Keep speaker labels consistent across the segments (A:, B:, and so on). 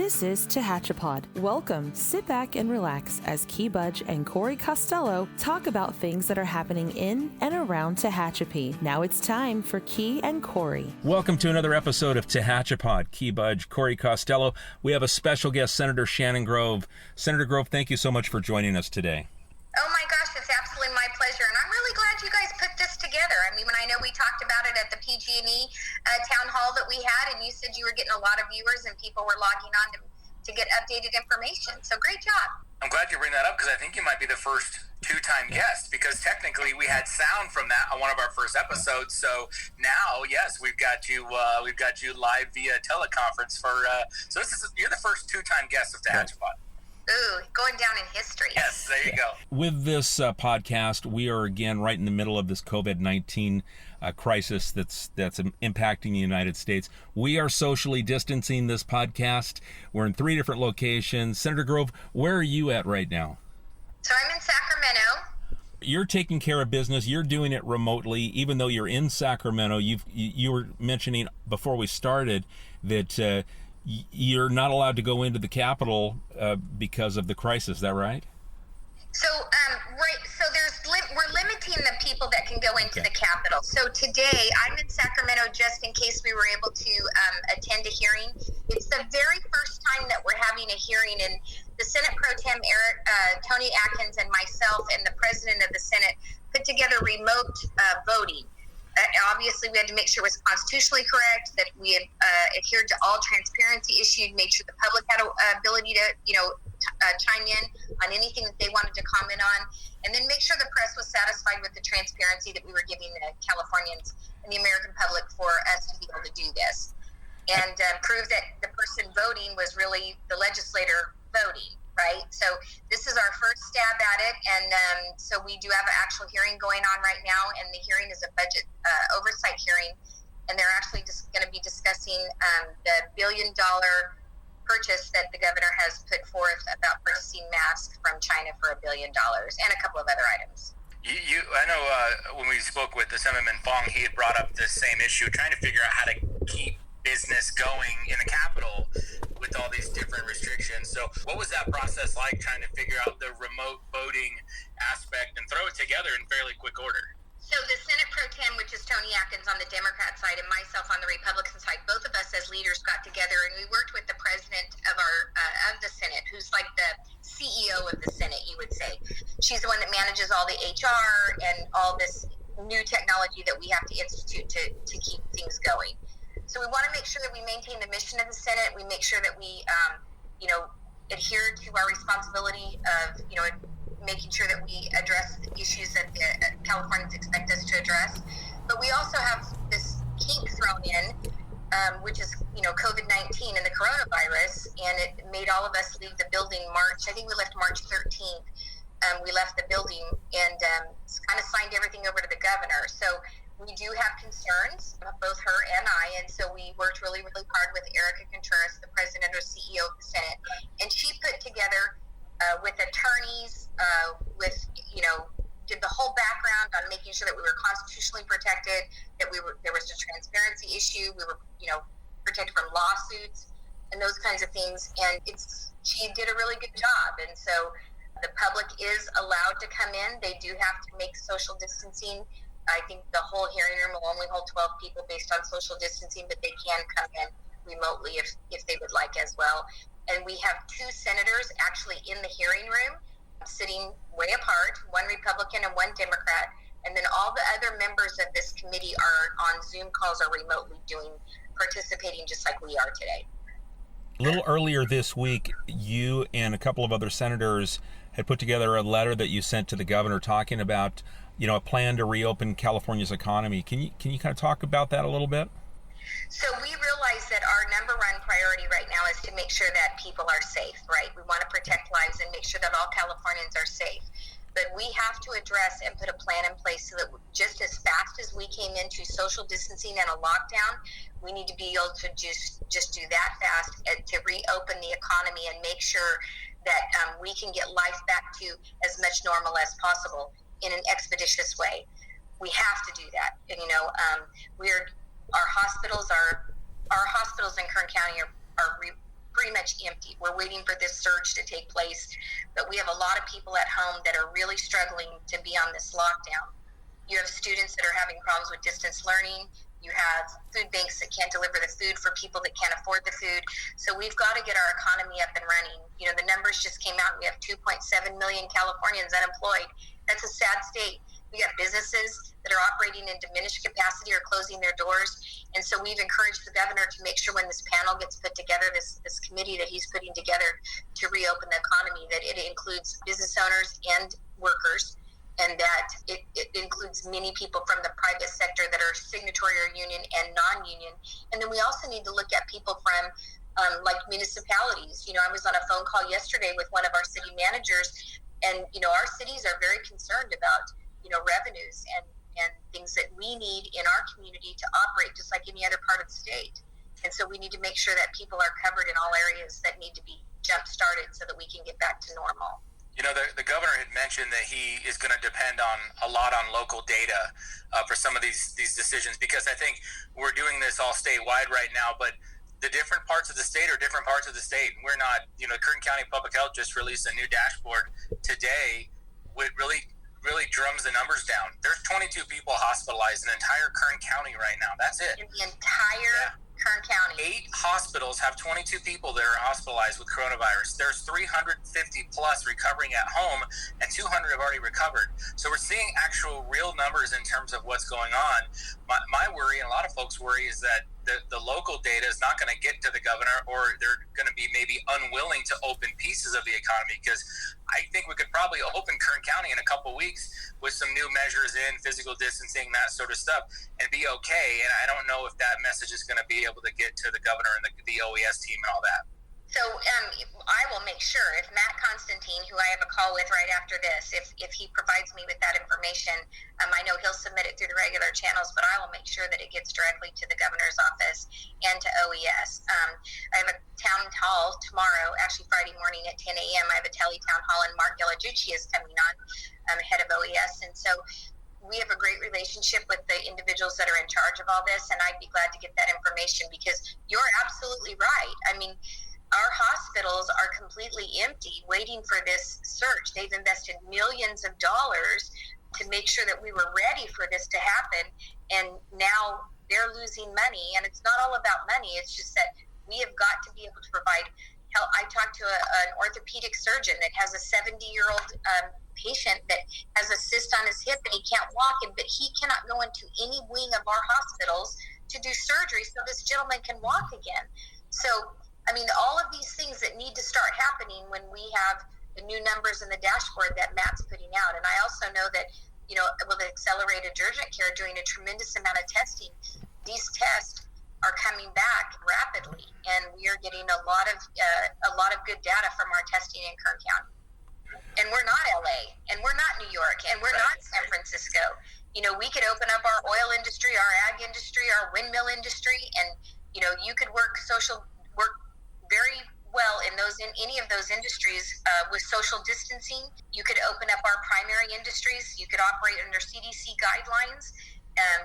A: This is TehachaPod. Welcome. Sit back and relax as Budge and Corey Costelloe talk about things that are happening in and around Tehachapi. Now it's time for Key and Corey.
B: Welcome to another episode of TehachaPod. Budge, Corey Costelloe. We have a special guest, Senator Shannon Grove. Senator Grove, thank you so much for joining us today.
C: Oh my gosh, it's absolutely my pleasure. And I'm really glad you guys put this together. I mean, when I know we talked about it at the PG&E town hall that we had, and you said you were getting a lot of viewers and people were logging on to get updated information. So great job.
D: I'm glad you bring that up because I think you might be the first two-time guest, because technically we had sound from that on one of our first episodes. So now, yes, we've got you live via teleconference for. So you're the first two-time guest of TehachaPod.
C: Ooh, going down in history.
D: Yes, there you go.
B: With this podcast, we are again right in the middle of this COVID-19 crisis that's impacting the United States. We are socially distancing this podcast. We're in 3 different locations. Senator Grove, where are you at right now?
C: So I'm in Sacramento.
B: You're taking care of business. You're doing it remotely, even though you're in Sacramento. You were mentioning before we started that you're not allowed to go into the Capitol because of the crisis. Is that right?
C: So, right. So we're limiting the people that can go into the Capitol. So today I'm in Sacramento just in case we were able to attend a hearing. It's the very first time that we're having a hearing, and the Senate Pro Tem Tony Atkins and myself and the President of the Senate put together remote voting. Obviously, we had to make sure it was constitutionally correct, that we had adhered to all transparency issues, made sure the public had an ability to, chime in on anything that they wanted to comment on, and then make sure the press was satisfied with the transparency that we were giving the Californians and the American public for us to be able to do this, and prove that the person voting was really the legislator voting. Right. So this is our first stab at it. And so we do have an actual hearing going on right now. And the hearing is a budget oversight hearing. And they're actually just going to be discussing the $1 billion purchase that the governor has put forth about purchasing masks from China for $1 billion and a couple of other items.
D: I know when we spoke with Assemblyman Fong, he had brought up this same issue, trying to figure out how to keep business going in the Capitol with all these different restrictions. So what was that process like, trying to figure out the remote voting aspect and throw it together in fairly quick order?
C: So the Senate Pro Tem, which is Tony Atkins on the Democrat side and myself on the Republican side, both of us as leaders got together and we worked with the president of the Senate, who's like the CEO of the Senate, you would say. She's the one that manages all the HR and all this new technology that we have to institute to keep things going. So we want to make sure that we maintain the mission of the Senate. We make sure that we, adhere to our responsibility of, making sure that we address the issues that the Californians expect us to address. But we also have this kink thrown in, which is, COVID-19 and the coronavirus, and it made all of us leave the building March. I think we left March 13th. We left the building and kind of signed everything over to the governor. So we do have concerns, both her and I, and so we worked really, really hard with Erica Contreras, the president or CEO of the Senate, and she put together with attorneys, did the whole background on making sure that we were constitutionally protected, that there was a transparency issue, we were, protected from lawsuits and those kinds of things, and she did a really good job, and so the public is allowed to come in. They do have to make social distancing. I think the whole hearing room will only hold 12 people based on social distancing, but they can come in remotely if they would like as well. And we have 2 senators actually in the hearing room sitting way apart, one Republican and one Democrat. And then all the other members of this committee are on Zoom calls or remotely participating just like we are today.
B: A little earlier this week, you and a couple of other senators had put together a letter that you sent to the governor talking about a plan to reopen California's economy. Can you kind of talk about that a little bit?
C: So we realize that our number one priority right now is to make sure that people are safe, right? We want to protect lives and make sure that all Californians are safe. But we have to address and put a plan in place so that just as fast as we came into social distancing and a lockdown, we need to be able to just do that fast to reopen the economy and make sure that we can get life back to as much normal as possible in an expeditious way. We have to do that. And, our hospitals in Kern County are pretty much empty. We're waiting for this surge to take place, but we have a lot of people at home that are really struggling to be on this lockdown. You have students that are having problems with distance learning. You have food banks that can't deliver the food for people that can't afford the food. So we've got to get our economy up and running. You know, the numbers just came out. We have 2.7 million Californians unemployed. That's a sad state. We got businesses that are operating in diminished capacity or closing their doors. And so we've encouraged the governor to make sure when this panel gets put together, this committee that he's putting together to reopen the economy, that it includes business owners and workers, and that it includes many people from the private sector that are signatory or union and non-union. And then we also need to look at people from like municipalities. You know, I was on a phone call yesterday with one of our city managers, and, you know, our cities are very concerned about, you know, revenues and things that we need in our community to operate just like any other part of the state. And so we need to make sure that people are covered in all areas that need to be jump-started so that we can get back to normal.
D: You know, the governor had mentioned that he is going to depend a lot on local data for some of these decisions, because I think we're doing this all statewide right now, but the different parts of the state are different parts of the state. We're not, you know, Kern County Public Health just released a new dashboard today with really drums the numbers down. There's 22 people hospitalized in the entire Kern County right now. That's it.
C: In the entire Kern County.
D: 8 hospitals have 22 people that are hospitalized with coronavirus. There's 350 plus recovering at home, and 200 have already recovered. So we're seeing actual real numbers in terms of what's going on. My worry, and a lot of folks' worry, is that the local data is not going to get to the governor, or they're going to be maybe unwilling to open pieces of the economy, because I think we could probably open Kern County in a couple weeks with some new measures in physical distancing, that sort of stuff, and be okay. And I don't know if that message is going to be able to get to the governor and the OES team and all that.
C: So I will make sure, if Matt Constantine, who I have a call with right after this, if he provides me with that information, I know he'll submit it through the regular channels, but I will make sure that it gets directly to the governor's office and to OES. I have a town hall tomorrow, actually Friday morning at 10 a.m. I have a tele-town hall, and Mark Gelagucci is coming on, head of OES. And so we have a great relationship with the individuals that are in charge of all this, and I'd be glad to get that information, because you're absolutely right. I mean, our hospitals are completely empty, waiting for this surge. They've invested millions of dollars to make sure that we were ready for this to happen, and now they're losing money. And it's not all about money. It's just that we have got to be able to provide help. I talked to an orthopedic surgeon that has a 70-year-old patient that has a cyst on his hip, and he can't walk, but he cannot go into any wing of our hospitals to do surgery so this gentleman can walk again. So, I mean, all of these things that need to start happening when we have the new numbers in the dashboard that Matt's putting out. And I also know that, you know, with accelerated urgent care doing a tremendous amount of testing, these tests are coming back rapidly, and we are getting a lot of good data from our testing in Kern County. And we're not LA, and we're not New York, and we're not San Francisco. You know, we could open up our oil industry, our ag industry, our windmill industry, and, you know, you could work very well in any of those industries with social distancing. You could open up our primary industries. You could operate under CDC guidelines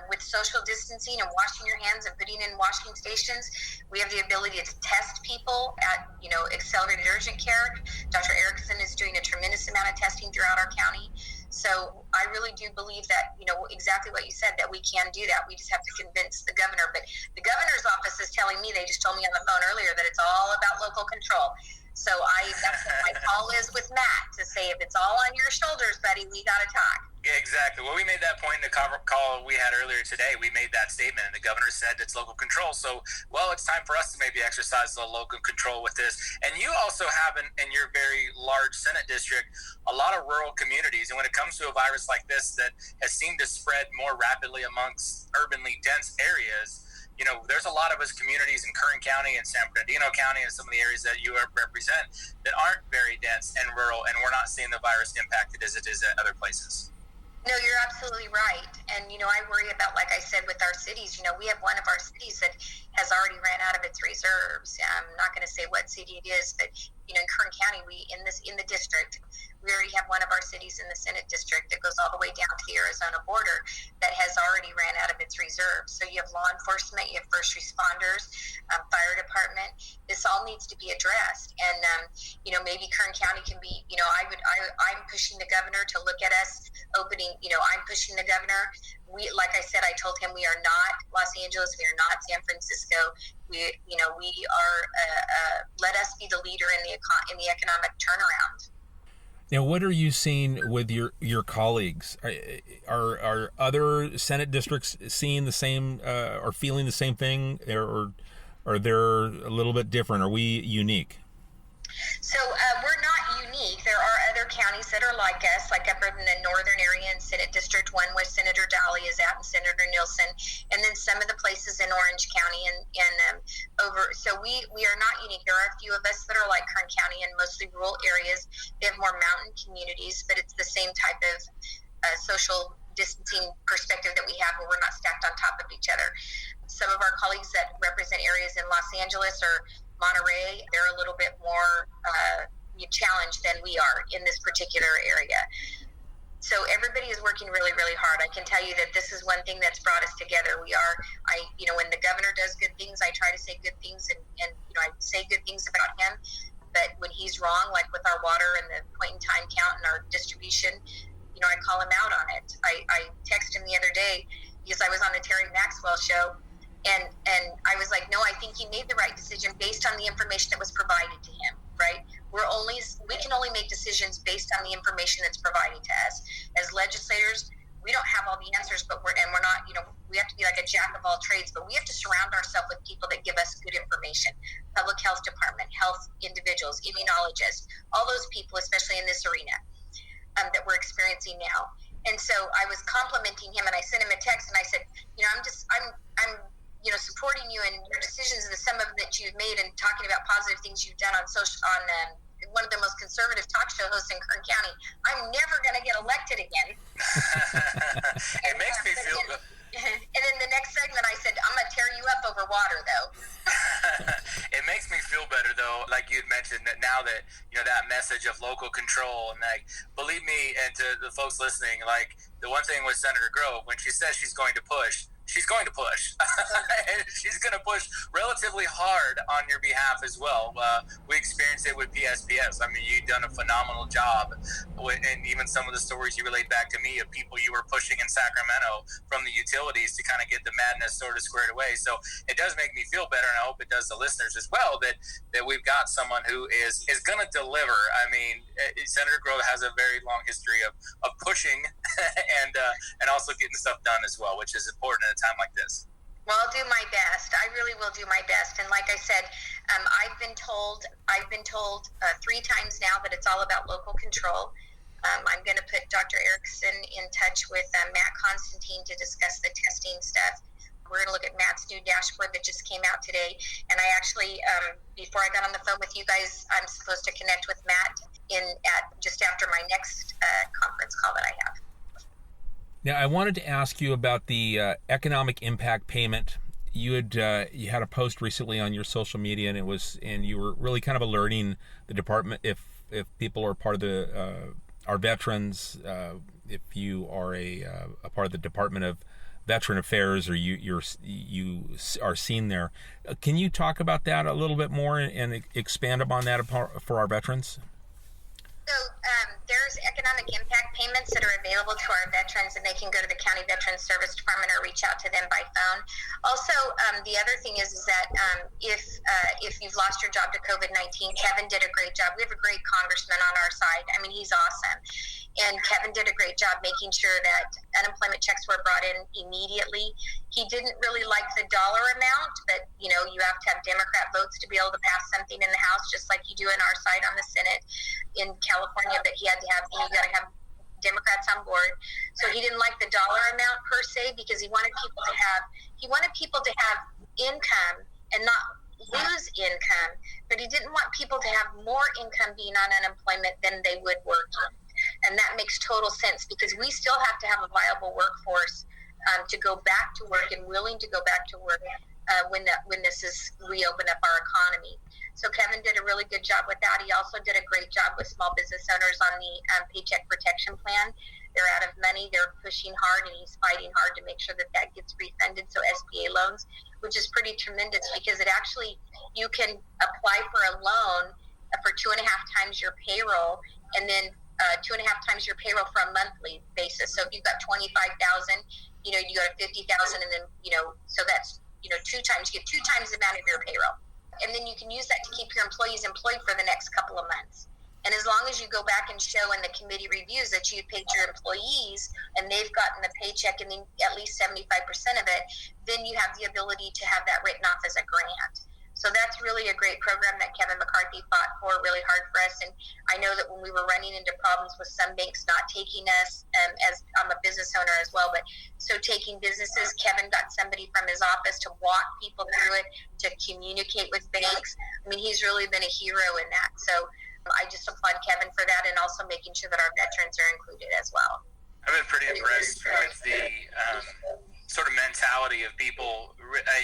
C: with social distancing and washing your hands and putting in washing stations. We have the ability to test people at, you know, accelerated urgent care. Dr. Erickson is doing a tremendous amount of testing throughout our county. So I really do believe that, you know, exactly what you said, that we can do that. We just have to convince the governor. But the governor's office is telling me, they just told me on the phone earlier, that it's all about local control. So that's what my call is with Matt, to say, if it's all on your shoulders, buddy, we got to talk.
D: Yeah, exactly. Well, we made that point in the call we had earlier today. We made that statement, and the governor said it's local control. So, well, it's time for us to maybe exercise the local control with this. And you also have in your very large Senate district a lot of rural communities. And when it comes to a virus like this that has seemed to spread more rapidly amongst urbanly dense areas, you know, there's a lot of us communities in Kern County and San Bernardino County and some of the areas that you represent that aren't very dense and rural, and we're not seeing the virus impacted as it is at other places.
C: No, you're absolutely right. And, you know, I worry about, like I said, with our cities, you know, we have one of our cities that has already ran out of its reserves. I'm not going to say what city it is, but in Kern County, in the district, we already have one of our cities in the Senate district that goes all the way down to the Arizona border that has already ran out of its reserves. So you have law enforcement, you have first responders, fire department. This all needs to be addressed. And, maybe Kern County can be, I'm pushing the governor to look at us opening, I'm pushing the governor. Like I said, I told him we are not Los Angeles, we are not San Francisco. We are, let us be the leader in the economic turnaround.
B: Now, what are you seeing with your colleagues? Are other Senate districts seeing the same or feeling the same thing, or are they a little bit different? Are we unique?
C: So we're not unique. There are other counties that are like us, like up in the northern area in Senate District 1 where Senator Daly is at and Senator Nielsen, and then some of the places in Orange County and over. So we are not unique. There are a few of us that are like Kern County in mostly rural areas. They have more mountain communities, but it's the same type of social distancing perspective that we have where we're not stacked on top of each other. Some of our colleagues that represent areas in Los Angeles or Monterey, they're a little bit more challenged than we are in this particular area. So everybody is working really, really hard. I can tell you that this is one thing that's brought us together. When the governor does good things, I try to say good things and I say good things about him. But when he's wrong, like with our water and the point in time count and our distribution, I call him out on it. I texted him the other day because I was on the Terry Maxwell show. And I was like, no, I think he made the right decision based on the information that was provided to him, right? We can only make decisions based on the information that's provided to us. As legislators, we don't have all the answers, but we're not, we have to be like a jack of all trades, but we have to surround ourselves with people that give us good information. Public health department, health individuals, immunologists, all those people, especially in this arena that we're experiencing now. And so I was complimenting him and I sent him a text and I said, I'm supporting you and your decisions and some of them that you've made and talking about positive things you've done on one of the most conservative talk show hosts in Kern County. I'm never going to get elected again.
D: It makes me feel good.
C: And then the next segment I said, I'm going to tear you up over water, though.
D: It makes me feel better, though, like you had mentioned, that now that, that message of local control, and believe me, and to the folks listening, the one thing with Senator Grove, when she says she's going to push, she's going to push. And she's going to push relatively hard on your behalf as well. We experienced it with PSPS. I mean, you've done a phenomenal job. And even some of the stories you relayed back to me of people you were pushing in Sacramento from the utilities to kind of get the madness sort of squared away. So it does make me feel better, and I hope it does the listeners as well, that we've got someone who is going to deliver. I mean, Senator Grove has a very long history of pushing and also getting stuff done as well, which is important at a time like this.
C: Well, I'll do my best. I really will do my best. And like I said, I've been told 3 times now that it's all about local control. I'm going to put Dr. Erickson in touch with Matt Constantine to discuss the testing stuff. We're going to look at Matt's new dashboard that just came out today. And I actually, before I got on the phone with you guys, I'm supposed to connect with Matt just after my next conference call that I have.
B: Now, I wanted to ask you about the economic impact payment. You had a post recently on your social media, and you were really kind of alerting the department if people are part of our veterans, if you are a part of the Department of Veteran Affairs, or you are seen there. Can you talk about that a little bit more and expand upon that for our veterans?
C: So there's economic impact payments that are available to our veterans, and they can go to the County Veterans Service Department or reach out to them by phone. Also, the other thing is that if you've lost your job to COVID-19, Kevin did a great job. We have a great congressman on our side. I mean, he's awesome. And Kevin did a great job making sure that unemployment checks were brought in immediately. He didn't really like the dollar amount, but, you have to have Democrat votes to be able to pass something in the House, just like you do in our side on the Senate in California, but you got to have Democrats on board. So he didn't like the dollar amount per se, because he wanted people to have income and not lose income, but he didn't want people to have more income being on unemployment than they would working. And that makes total sense, because we still have to have a viable workforce to go back to work and willing to go back to work when this is reopen up our economy. So Kevin did a really good job with that. He also did a great job with small business owners on the Paycheck Protection Plan. They're out of money. They're pushing hard, and he's fighting hard to make sure that that gets refunded. So SBA loans, which is pretty tremendous because it actually, you can apply for a loan for 2.5 times your payroll, and then 2.5 times your payroll for a monthly basis. So if you've got 25,000, you go to 50,000, and then, so that's, 2 times, you get 2 times the amount of your payroll. And then you can use that to keep your employees employed for the next couple of months. And as long as you go back and show in the committee reviews that you paid your employees and they've gotten the paycheck and then at least 75% of it, then you have the ability to have that written off as a grant. So that's really a great program that Kevin McCarthy fought for really hard for us. And I know that when we were running into problems with some banks not taking us, as I'm a business owner as well, but so taking businesses, Kevin got somebody from his office to walk people through it, to communicate with banks. I mean, he's really been a hero in that. So I just applaud Kevin for that, and also making sure that our veterans are included as well.
D: I've been pretty impressed with the sort of mentality of people.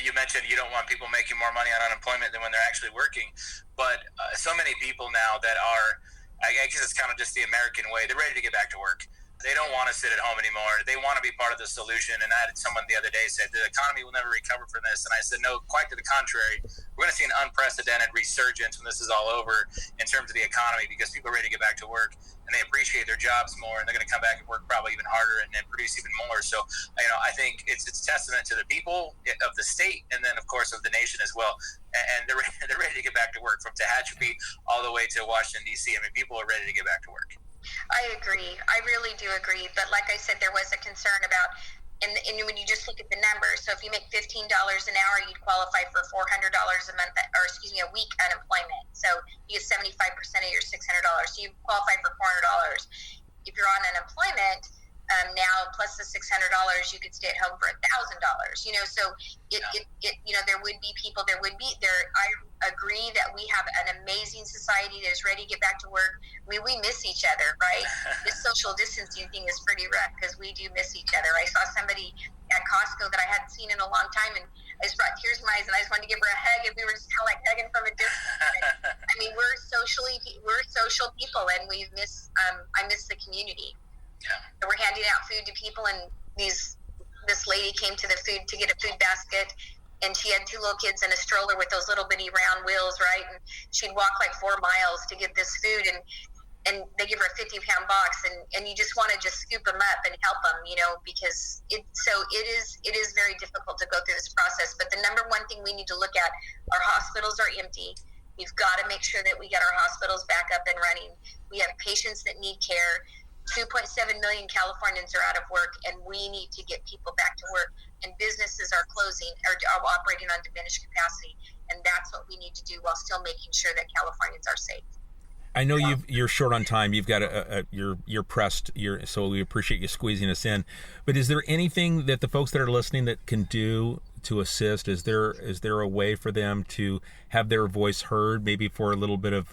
D: You mentioned you don't want people making more money on unemployment than when they're actually working, but so many people now that are, I guess it's kind of just the American way, they're ready to get back to work. They don't want to sit at home anymore. They want to be part of the solution. And I had someone the other day said, the economy will never recover from this. And I said, no, quite to the contrary. We're going to see an unprecedented resurgence when this is all over in terms of the economy, because people are ready to get back to work and they appreciate their jobs more, and they're going to come back and work probably even harder and produce even more. So, I think it's testament to the people of the state, and then, of course, of the nation as well. And they're ready to get back to work, from Tehachapi all the way to Washington, D.C. I mean, people are ready to get back to work.
C: I agree. I really do agree. But like I said, there was a concern about, and when you just look at the numbers, so if you make $15 an hour, you'd qualify for $400 a month, a week unemployment. So you get 75% of your $600. So you qualify for $400. If you're on unemployment now, plus the $600, you could stay at home for $1,000. So there would be people. I agree that we have an amazing society that is ready to get back to work. I mean, we miss each other, right? This social distancing thing is pretty rough because we do miss each other. I saw somebody at Costco that I hadn't seen in a long time, and I just brought tears in my eyes, and I just wanted to give her a hug, and we were just kind of like hugging from a distance. I mean, we're social people, and I miss the community. Yeah. We're handing out food to people, and this lady came to the food to get a food basket, and she had 2 little kids in a stroller with those little bitty round wheels, right? And she'd walk like 4 miles to get this food, and they give her a 50-pound box, and you just want to just scoop them up and help them, because it is very difficult to go through this process. But the number one thing we need to look at, our hospitals are empty. We've got to make sure that we get our hospitals back up and running. We have patients that need care. 2.7 million Californians are out of work, and we need to get people back to work. And businesses are closing or are operating on diminished capacity, and that's what we need to do while still making sure that Californians are safe.
B: I know you're short on time. You've got you're pressed. So we appreciate you squeezing us in. But is there anything that the folks that are listening that can do to assist? Is there a way for them to have their voice heard, maybe for a little bit of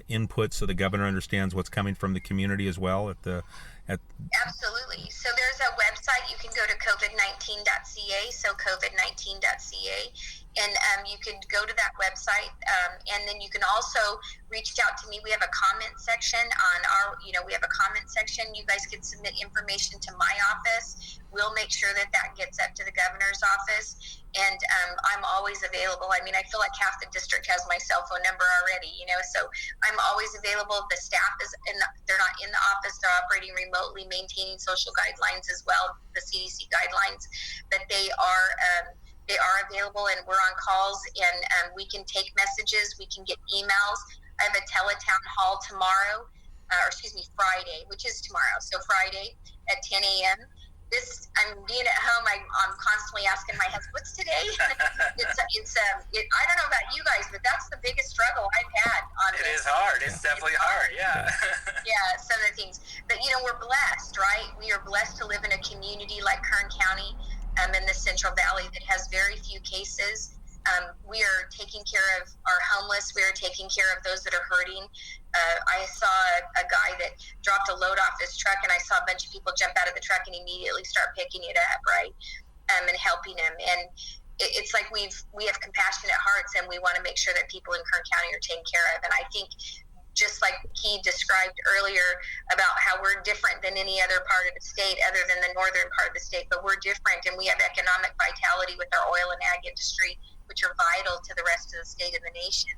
B: input, so the governor understands what's coming from the community as well?
C: Absolutely. So there's a website. You can go to covid19.ca. So covid19.ca. And you can go to that website, and then you can also reach out to me. We have a comment section on we have a comment section. You guys can submit information to my office. We'll make sure that gets up to the governor's office. And I'm always available. I mean, I feel like half the district has my cell phone number already, so I'm always available. The staff they're not in the office. They're operating remotely, maintaining social guidelines as well, the CDC guidelines, but they are available, and we're on calls, and we can take messages, we can get emails. I have a teletown hall tomorrow, Friday, which is tomorrow. So Friday at 10 a.m. I'm being at home. I'm constantly asking my husband, "What's today?" I don't know about you guys, but that's the biggest struggle I've had on
D: it. It is hard. It's definitely hard. Yeah.
C: Yeah, some of the things, but we're blessed, right? We are blessed to live in a community like Kern County, in the Central Valley, that has very few cases. We are taking care of our homeless. We are taking care of those that are hurting. I saw a guy that dropped a load off his truck, and I saw a bunch of people jump out of the truck and immediately start picking it up, right, and helping him. And it's like we have compassionate hearts, and we want to make sure that people in Kern County are taken care of. And I think, just like he described earlier about how we're different than any other part of the state other than the northern part of the state, but we're different, and we have economic vitality with our oil and ag industry, which are vital to the rest of the state and the nation.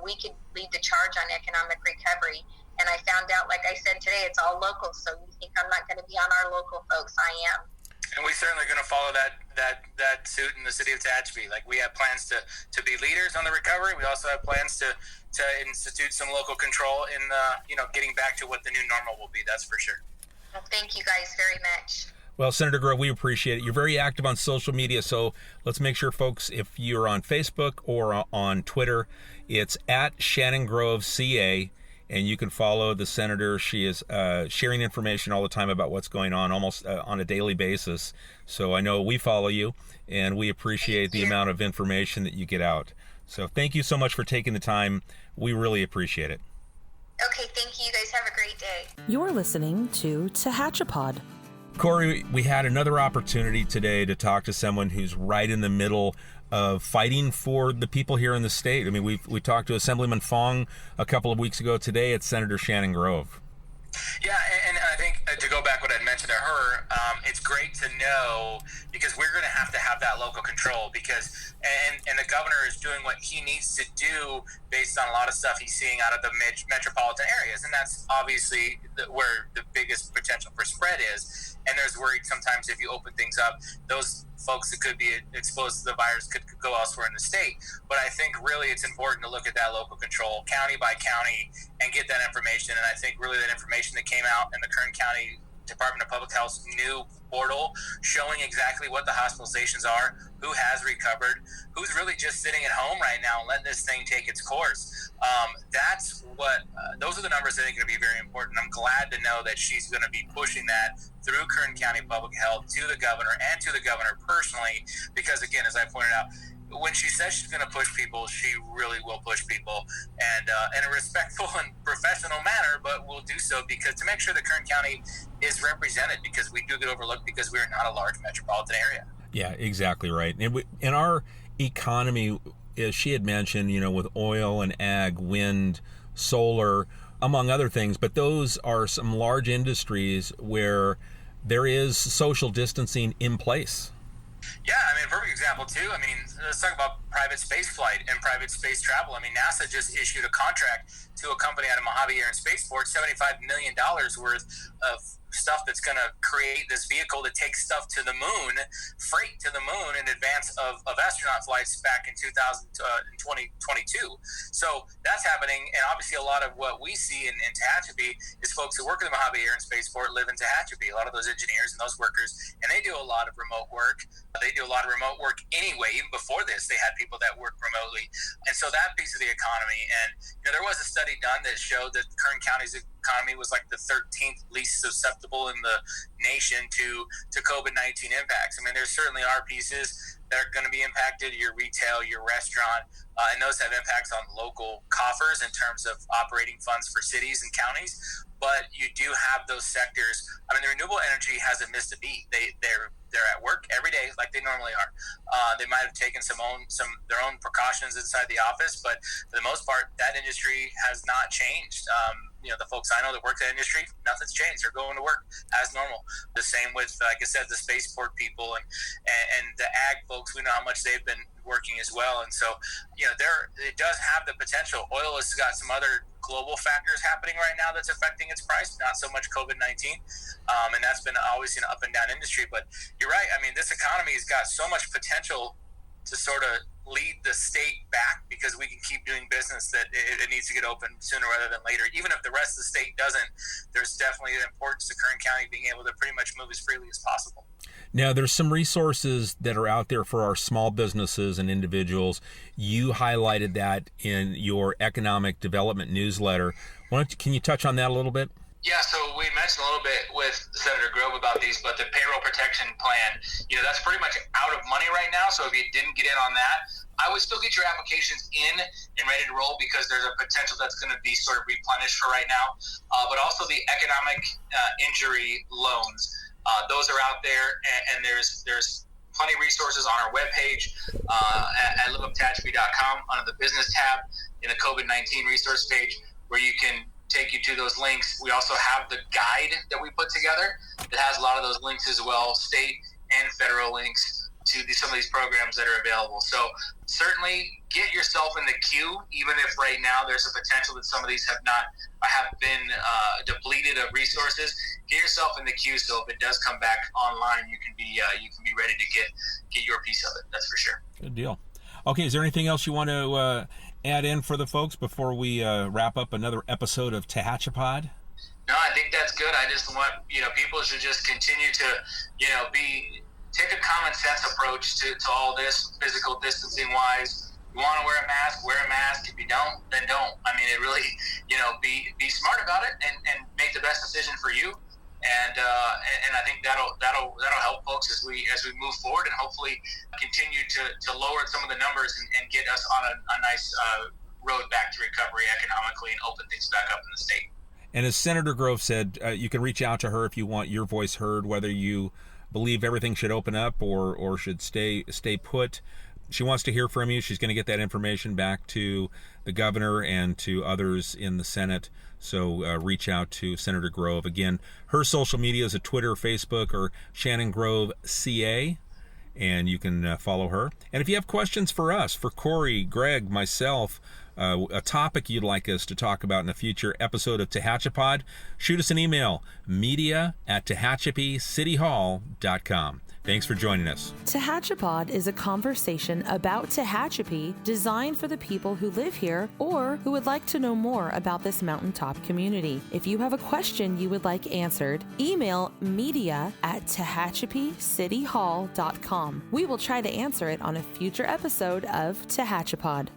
C: We could lead the charge on economic recovery. And I found out, like I said today, it's all local. So you think I'm not going to be on our local folks? I am.
D: And we certainly going to follow that suit in the city of Tehachapi. Like, we have plans to be leaders on the recovery. We also have plans to institute some local control in getting back to what the new normal will be. That's for sure.
C: Well, thank you guys very much.
B: Well, Senator Grove, we appreciate it. You're very active on social media, so let's make sure, folks, if you're on Facebook or on Twitter, it's at Shannon Grove CA, and you can follow the senator. She is sharing information all the time about what's going on, almost on a daily basis. So I know we follow you, and we appreciate the amount of information that you get out. So thank you so much for taking the time. We really appreciate it.
C: Okay, thank you. You guys have a great day.
A: You're listening to TehachaPod.
B: Corey, we had another opportunity today to talk to someone who's right in the middle of fighting for the people here in the state. I mean, we talked to Assemblyman Fong a couple of weeks ago. Today, it's Senator Shannon Grove.
D: Yeah, and I think to go back what I'd mentioned to her, it's great to know, because we're going to have that local control, because and the governor is doing what he needs to do based on a lot of stuff he's seeing out of the metropolitan areas, and that's obviously where the biggest potential for spread is. And there's worried sometimes if you open things up, those folks that could be exposed to the virus could go elsewhere in the state. But I think really it's important to look at that local control, county by county, and get that information. And I think really that information that came out in the Kern County Department of Public Health's new portal, showing exactly what the hospitalizations are, who has recovered, who's really just sitting at home right now and letting this thing take its course. That's what those are the numbers that are going to be very important. I'm glad to know that she's going to be pushing that through Kern County Public Health to the governor and to the governor personally, because again, as I pointed out, when she says she's going to push people, she really will push people, and in a respectful and professional manner, but we'll do so because to make sure that Kern County is represented, because we do get overlooked because we're not a large metropolitan area. Yeah,
B: exactly right. And in our economy, as she had mentioned, with oil and ag, wind, solar, among other things, but those are some large industries where there is social distancing in place.
D: Yeah, I mean, a perfect example, too. I mean, let's talk about private space flight and private space travel. I mean, NASA just issued a contract to a company out of Mojave Air and Spaceport, $75 million worth of stuff that's going to create this vehicle that takes stuff to the moon, freight to the moon in advance of astronaut flights back in 2022. So that's happening. And obviously a lot of what we see in Tehachapi is folks who work at the Mojave Air and Spaceport live in Tehachapi, a lot of those engineers and those workers, and they do a lot of remote work. They do a lot of remote work anyway. Even before this, they had people that work remotely. And so that piece of the economy, and there was a study done that showed that Kern County's economy was like the 13th least susceptible in the nation to COVID-19 impacts. I mean, there certainly are pieces that are going to be impacted, your retail, your restaurant, and those have impacts on local coffers in terms of operating funds for cities and counties. But you do have those sectors. I mean, the renewable energy hasn't missed a beat. They're at work every day like they normally are. They might have taken their own precautions inside the office, but for the most part, that industry has not changed. The folks I know that work that industry, nothing's changed. They're going to work as normal. The same with, like I said, the spaceport people and the ag folks. We know how much they've been working as well. And so, it does have the potential. Oil has got some other global factors happening right now that's affecting its price, not so much COVID-19. And that's been obviously an up and down industry. But you're right. I mean, this economy has got so much potential to sort of lead the state back because we can keep doing business that it needs to get open sooner rather than later. Even if the rest of the state doesn't, there's definitely an importance to Kern County being able to pretty much move as freely as possible.
B: Now, there's some resources that are out there for our small businesses and individuals. You highlighted that in your economic development newsletter. Can you touch on that a little bit?
D: Yeah, so we mentioned a little bit with Senator Grove about these, but the payroll protection plan, that's pretty much out of money right now. So if you didn't get in on that, I would still get your applications in and ready to roll because there's a potential that's going to be sort of replenished for right now. But also the economic injury loans, those are out there, and there's plenty of resources on our webpage at liveuptehachapi.com under the business tab in the COVID-19 resource page, where you can take you to those links. We also have the guide that we put together that has a lot of those links as well, state and federal links to some of these programs that are available. So certainly get yourself in the queue, even if right now there's a potential that some of these have been depleted of resources. Get yourself in the queue, so if it does come back online, you can be ready to get your piece of it. That's for sure.
B: Good deal. Okay, is there anything else you want to add in for the folks before we wrap up another episode of TehachaPod?
D: No, I think that's good. I just want, people should just continue to, take a common sense approach to all this, physical distancing wise. You want to wear a mask. If you don't, then don't. I mean, it really, be smart about it and make the best decision for you. And I think that'll help folks as we move forward, and hopefully continue to lower some of the numbers and get us on a nice road back to recovery economically and open things back up in the state.
B: And as Senator Grove said, you can reach out to her if you want your voice heard, whether you believe everything should open up or should stay put. She wants to hear from you. She's going to get that information back to the governor and to others in the Senate. So reach out to Senator Grove. Again, her social media is Twitter, Facebook, or Shannon Grove CA, and you can follow her. And if you have questions for us, for Corey, Greg, myself, a topic you'd like us to talk about in a future episode of TehachaPod, shoot us an email, media@TehachapiCityHall.com. Thanks for joining us.
A: TehachaPod is a conversation about Tehachapi designed for the people who live here or who would like to know more about this mountaintop community. If you have a question you would like answered, email media@TehachapiCityHall.com. We will try to answer it on a future episode of TehachaPod.